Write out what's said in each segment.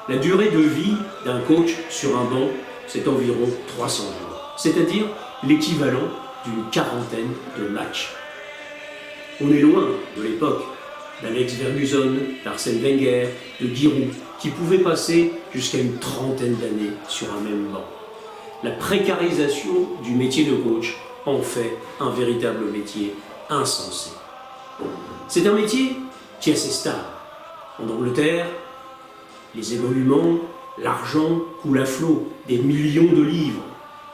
La durée de vie d'un coach sur un banc, c'est environ 300 jours, c'est-à-dire l'équivalent d'une quarantaine de matchs. On est loin de l'époque d'Alex Ferguson, d'Arsène Wenger, de Giroud, qui pouvaient passer jusqu'à une trentaine d'années sur un même banc. La précarisation du métier de coach en fait un véritable métier insensé. C'est un métier qui a ses stars. En Angleterre, les émoluments, l'argent coule à flot, des millions de livres.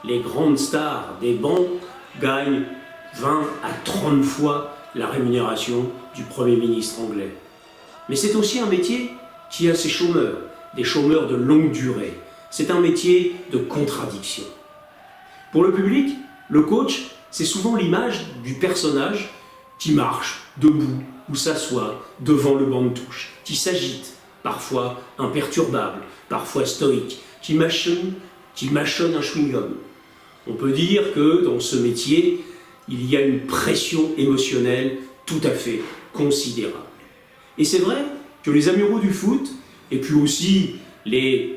Les grandes stars des bancs gagnent 20 à 30 fois la rémunération du Premier ministre anglais. Mais c'est aussi un métier qui a ses chômeurs, des chômeurs de longue durée. C'est un métier de contradiction. Pour le public, le coach, c'est souvent l'image du personnage qui marche debout ou s'assoit devant le banc de touche, qui s'agite, parfois imperturbable, parfois stoïque, qui mâchonne un chewing-gum. On peut dire que dans ce métier, il y a une pression émotionnelle tout à fait considérable. Et c'est vrai que les amoureux du foot, et puis aussi les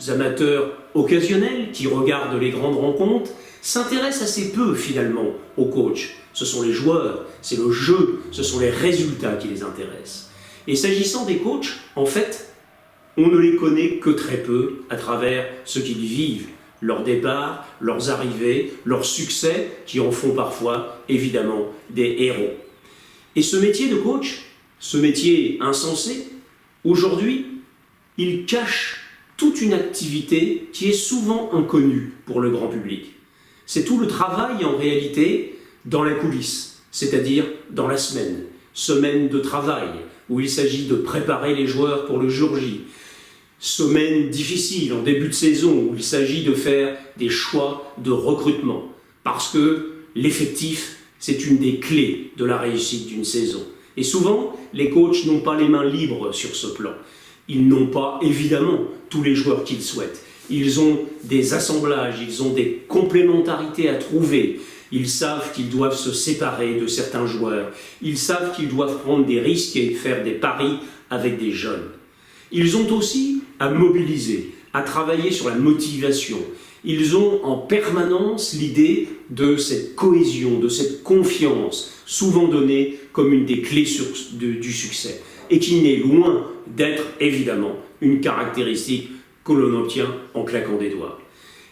amateurs occasionnels qui regardent les grandes rencontres, s'intéressent assez peu finalement au coach. Ce sont les joueurs, c'est le jeu, ce sont les résultats qui les intéressent. Et s'agissant des coachs, en fait, on ne les connaît que très peu à travers ce qu'ils vivent, leur départ, leurs arrivées, leurs succès, qui en font parfois, évidemment, des héros. Et ce métier de coach, ce métier insensé, aujourd'hui, il cache toute une activité qui est souvent inconnue pour le grand public. C'est tout le travail, en réalité, dans la coulisse, c'est-à-dire dans la semaine de travail, où il s'agit de préparer les joueurs pour le jour J, semaine difficile en début de saison, où il s'agit de faire des choix de recrutement, parce que l'effectif, c'est une des clés de la réussite d'une saison. Et souvent, les coachs n'ont pas les mains libres sur ce plan. Ils n'ont pas, évidemment, tous les joueurs qu'ils souhaitent. Ils ont des assemblages, ils ont des complémentarités à trouver. Ils savent qu'ils doivent se séparer de certains joueurs. Ils savent qu'ils doivent prendre des risques et faire des paris avec des jeunes. Ils ont aussi à mobiliser, à travailler sur la motivation. Ils ont en permanence l'idée de cette cohésion, de cette confiance, souvent donnée comme une des clés du succès, et qui n'est loin d'être évidemment une caractéristique que l'on obtient en claquant des doigts.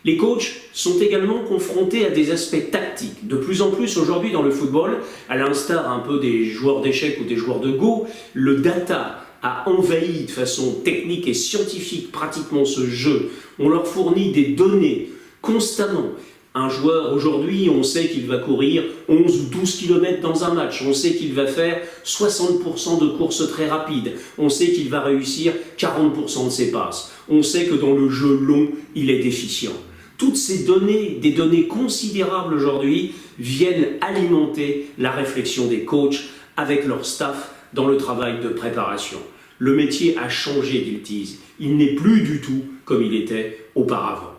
Les coachs sont également confrontés à des aspects tactiques. De plus en plus aujourd'hui dans le football, à l'instar un peu des joueurs d'échecs ou des joueurs de Go, le data a envahi de façon technique et scientifique pratiquement ce jeu. On leur fournit des données constamment. Un joueur aujourd'hui, on sait qu'il va courir 11 ou 12 km dans un match. On sait qu'il va faire 60% de courses très rapides. On sait qu'il va réussir 40% de ses passes. On sait que dans le jeu long, il est déficient. Toutes ces données, des données considérables aujourd'hui, viennent alimenter la réflexion des coachs avec leur staff dans le travail de préparation. Le métier a changé, dit Tease. Il n'est plus du tout comme il était auparavant.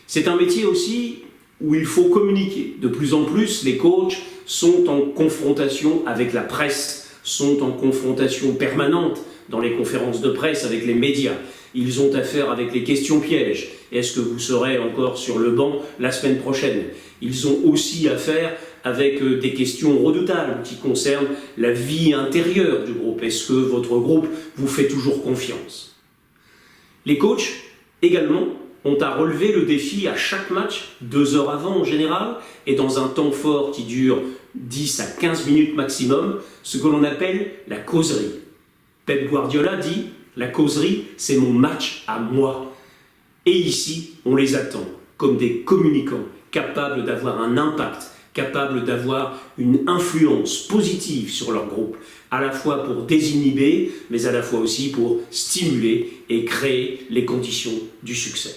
C'est un métier aussi où il faut communiquer. De plus en plus, les coachs sont en confrontation avec la presse, sont en confrontation permanente dans les conférences de presse avec les médias. Ils ont affaire avec les questions pièges. Est-ce que vous serez encore sur le banc la semaine prochaine? Ils ont aussi affaire avec des questions redoutables qui concernent la vie intérieure du groupe. Est-ce que votre groupe vous fait toujours confiance? Les coachs, également, ont à relever le défi à chaque match, 2 heures avant en général, et dans un temps fort qui dure 10 à 15 minutes maximum, ce que l'on appelle la causerie. Pep Guardiola dit « La causerie, c'est mon match à moi ». Et ici, on les attend comme des communicants, capables d'avoir un impact, capables d'avoir une influence positive sur leur groupe, à la fois pour désinhiber, mais à la fois aussi pour stimuler et créer les conditions du succès.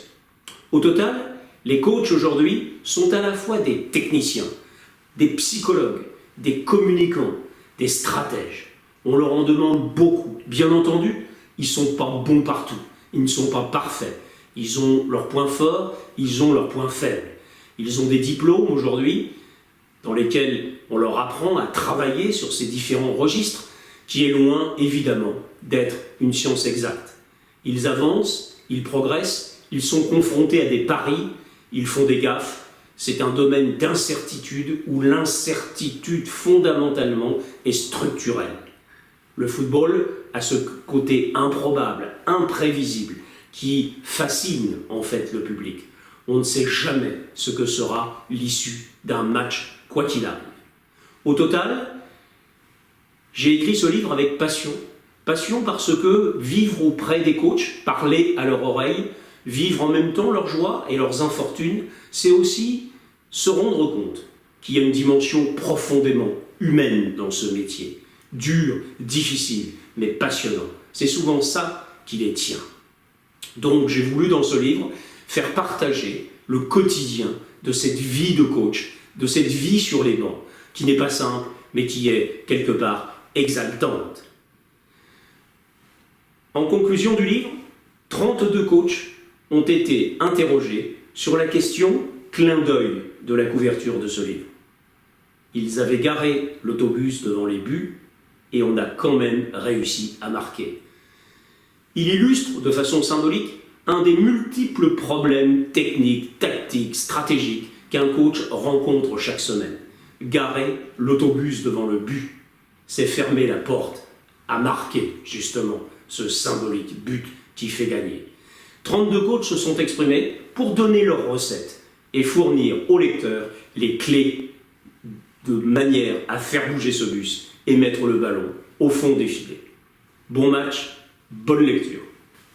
Au total, les coachs aujourd'hui sont à la fois des techniciens, des psychologues, des communicants, des stratèges. On leur en demande beaucoup. Bien entendu, ils ne sont pas bons partout, ils ne sont pas parfaits. Ils ont leurs points forts, ils ont leurs points faibles. Ils ont des diplômes aujourd'hui dans lesquels on leur apprend à travailler sur ces différents registres, qui est loin, évidemment, d'être une science exacte. Ils avancent, ils progressent, ils sont confrontés à des paris, ils font des gaffes. C'est un domaine d'incertitude où l'incertitude fondamentalement est structurelle. Le football a ce côté improbable, imprévisible, qui fascine en fait le public. On ne sait jamais ce que sera l'issue d'un match, quoi qu'il arrive. Au total, j'ai écrit ce livre avec passion. Passion parce que vivre auprès des coachs, parler à leur oreille, vivre en même temps leurs joies et leurs infortunes, c'est aussi se rendre compte qu'il y a une dimension profondément humaine dans ce métier. Dur, difficile, mais passionnant. C'est souvent ça qui les tient. Donc j'ai voulu dans ce livre faire partager le quotidien de cette vie de coach, de cette vie sur les bancs, qui n'est pas simple, mais qui est quelque part exaltante. En conclusion du livre, 32 coachs ont été interrogés sur la question clin d'œil de la couverture de ce livre. Ils avaient garé l'autobus devant les buts et on a quand même réussi à marquer. Il illustre de façon symbolique un des multiples problèmes techniques, tactiques, stratégiques qu'un coach rencontre chaque semaine. Garer l'autobus devant le but, c'est fermer la porte à marquer justement ce symbolique but qui fait gagner. 32 coachs se sont exprimés pour donner leurs recettes et fournir aux lecteurs les clés de manière à faire bouger ce bus et mettre le ballon au fond des filets. Bon match, bonne lecture.